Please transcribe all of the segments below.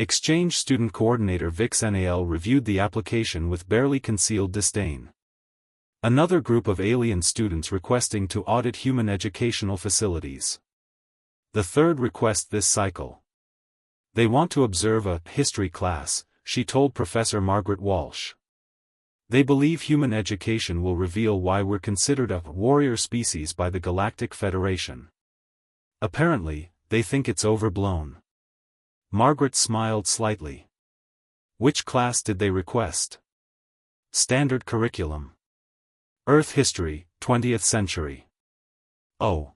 Exchange student coordinator Vix Nal reviewed the application with barely concealed disdain. Another group of alien students requesting to audit human educational facilities. The third request this cycle. They want to observe a history class, she told Professor Margaret Walsh. They believe human education will reveal why we're considered a warrior species by the Galactic Federation. Apparently, they think it's overblown. Margaret smiled slightly. Which class did they request? Standard curriculum. Earth history, 20th century. Oh.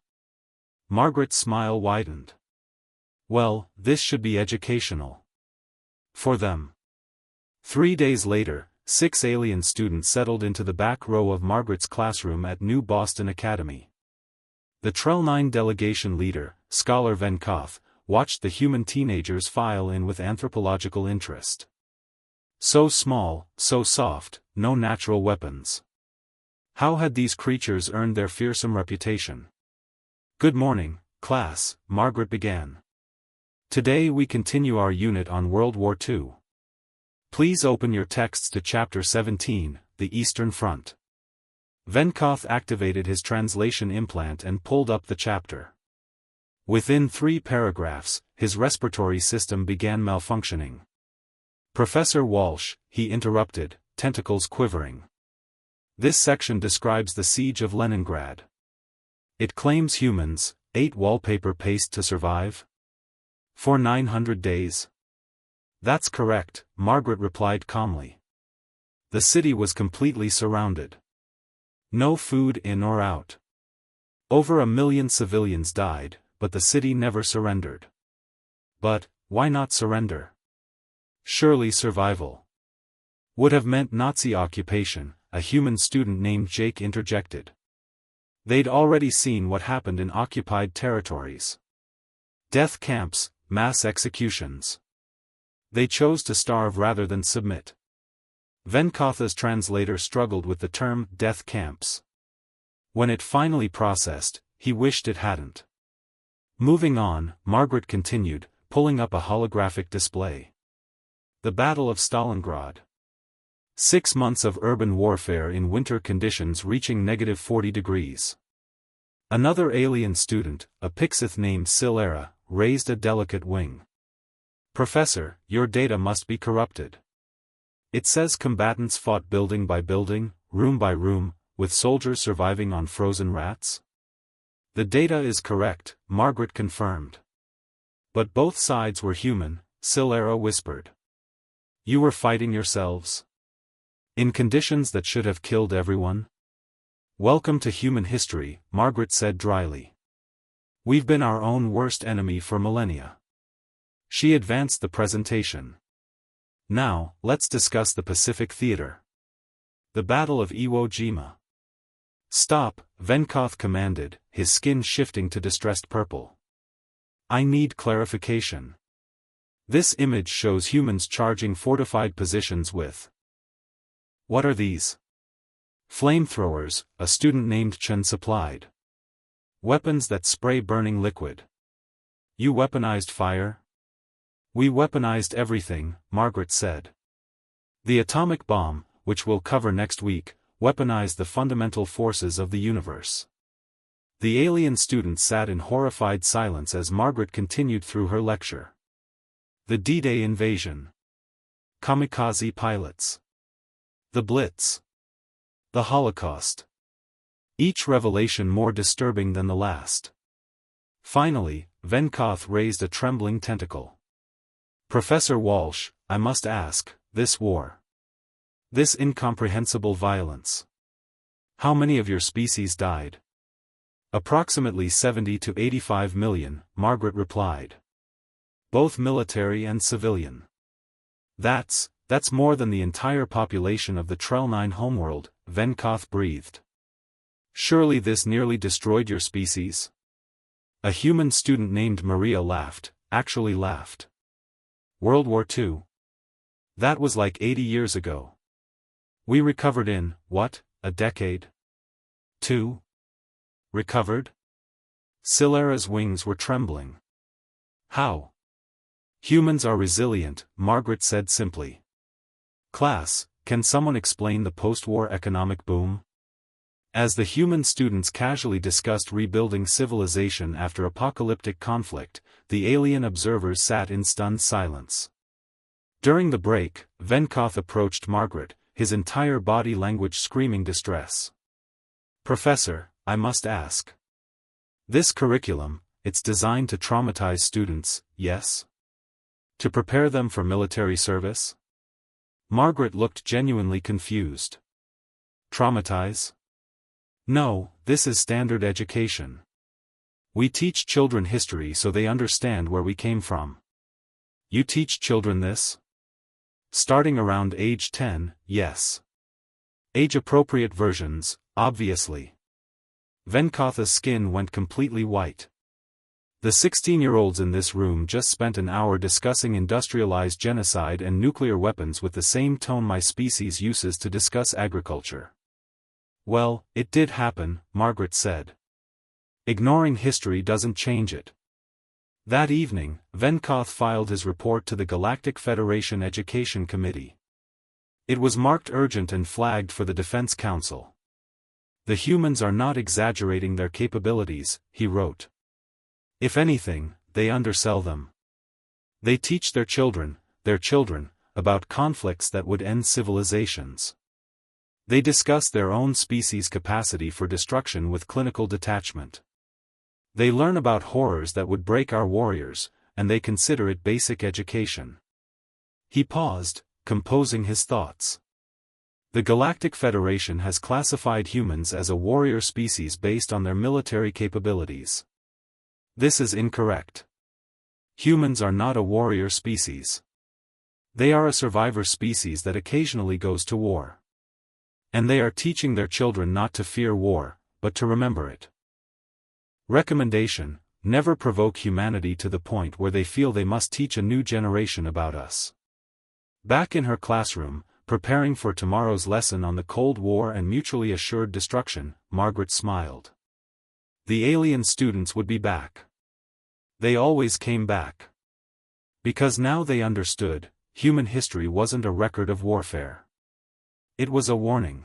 Margaret's smile widened. Well, this should be educational. For them. 3 days later, 6 alien students settled into the back row of Margaret's classroom at New Boston Academy. The Trell 9 delegation leader, Scholar Venkoth, watched the human teenagers file in with anthropological interest. So small, so soft, no natural weapons. How had these creatures earned their fearsome reputation? Good morning, class, Margaret began. Today we continue our unit on World War II. Please open your texts to Chapter 17, The Eastern Front. Venkoth activated his translation implant and pulled up the chapter. Within 3 paragraphs, his respiratory system began malfunctioning. Professor Walsh, he interrupted, tentacles quivering. This section describes the siege of Leningrad. It claims humans, ate wallpaper paste to survive? For 900 days? That's correct, Margaret replied calmly. The city was completely surrounded. No food in or out. Over 1 million civilians died, but the city never surrendered. But, why not surrender? Surely survival would have meant Nazi occupation, a human student named Jake interjected. They'd already seen what happened in occupied territories. Death camps, mass executions. They chose to starve rather than submit. Venkoth's translator struggled with the term death camps. When it finally processed, he wished it hadn't. Moving on, Margaret continued, pulling up a holographic display. The Battle of Stalingrad. 6 months of urban warfare in winter conditions reaching -40 degrees. Another alien student, a Pixith named Silera, raised a delicate wing. Professor, your data must be corrupted. It says combatants fought building by building, room by room, with soldiers surviving on frozen rats? The data is correct, Margaret confirmed. But both sides were human, Silera whispered. You were fighting yourselves? In conditions that should have killed everyone? Welcome to human history, Margaret said dryly. We've been our own worst enemy for millennia. She advanced the presentation. Now, let's discuss the Pacific Theater. The Battle of Iwo Jima. Stop, Venkoth commanded, his skin shifting to distressed purple. I need clarification. This image shows humans charging fortified positions with. What are these? Flamethrowers, a student named Chen supplied. Weapons that spray burning liquid. You weaponized fire? We weaponized everything, Margaret said. The atomic bomb, which we'll cover next week, weaponized the fundamental forces of the universe. The alien students sat in horrified silence as Margaret continued through her lecture. The D-Day invasion. Kamikaze pilots. The Blitz. The Holocaust. Each revelation more disturbing than the last. Finally, Venkoth raised a trembling tentacle. Professor Walsh, I must ask, this war. This incomprehensible violence. How many of your species died? Approximately 70 to 85 million, Margaret replied. Both military and civilian. That's more than the entire population of the Trell 9 homeworld, Venkoth breathed. Surely this nearly destroyed your species? A human student named Maria laughed, actually laughed. World War II? That was like 80 years ago. We recovered in, what, a decade? 2? Recovered? Silera's wings were trembling. How? Humans are resilient, Margaret said simply. Class, can someone explain the post-war economic boom? As the human students casually discussed rebuilding civilization after apocalyptic conflict, the alien observers sat in stunned silence. During the break, Venkoth approached Margaret, his entire body language screaming distress. Professor, I must ask. This curriculum, it's designed to traumatize students, yes? To prepare them for military service? Margaret looked genuinely confused. Traumatize? No, this is standard education. We teach children history so they understand where we came from. You teach children this? Starting around age 10, yes. Age-appropriate versions, obviously. Venkotha's skin went completely white. The 16-year-olds in this room just spent an hour discussing industrialized genocide and nuclear weapons with the same tone my species uses to discuss agriculture. Well, it did happen, Margaret said. Ignoring history doesn't change it. That evening, Venkoth filed his report to the Galactic Federation Education Committee. It was marked urgent and flagged for the Defense Council. The humans are not exaggerating their capabilities, he wrote. If anything, they undersell them. They teach their children, about conflicts that would end civilizations. They discuss their own species' capacity for destruction with clinical detachment. They learn about horrors that would break our warriors, and they consider it basic education. He paused, composing his thoughts. The Galactic Federation has classified humans as a warrior species based on their military capabilities. This is incorrect. Humans are not a warrior species. They are a survivor species that occasionally goes to war. And they are teaching their children not to fear war, but to remember it. Recommendation: never provoke humanity to the point where they feel they must teach a new generation about us. Back in her classroom, preparing for tomorrow's lesson on the Cold War and mutually assured destruction, Margaret smiled. The alien students would be back. They always came back. Because now they understood, human history wasn't a record of warfare. It was a warning.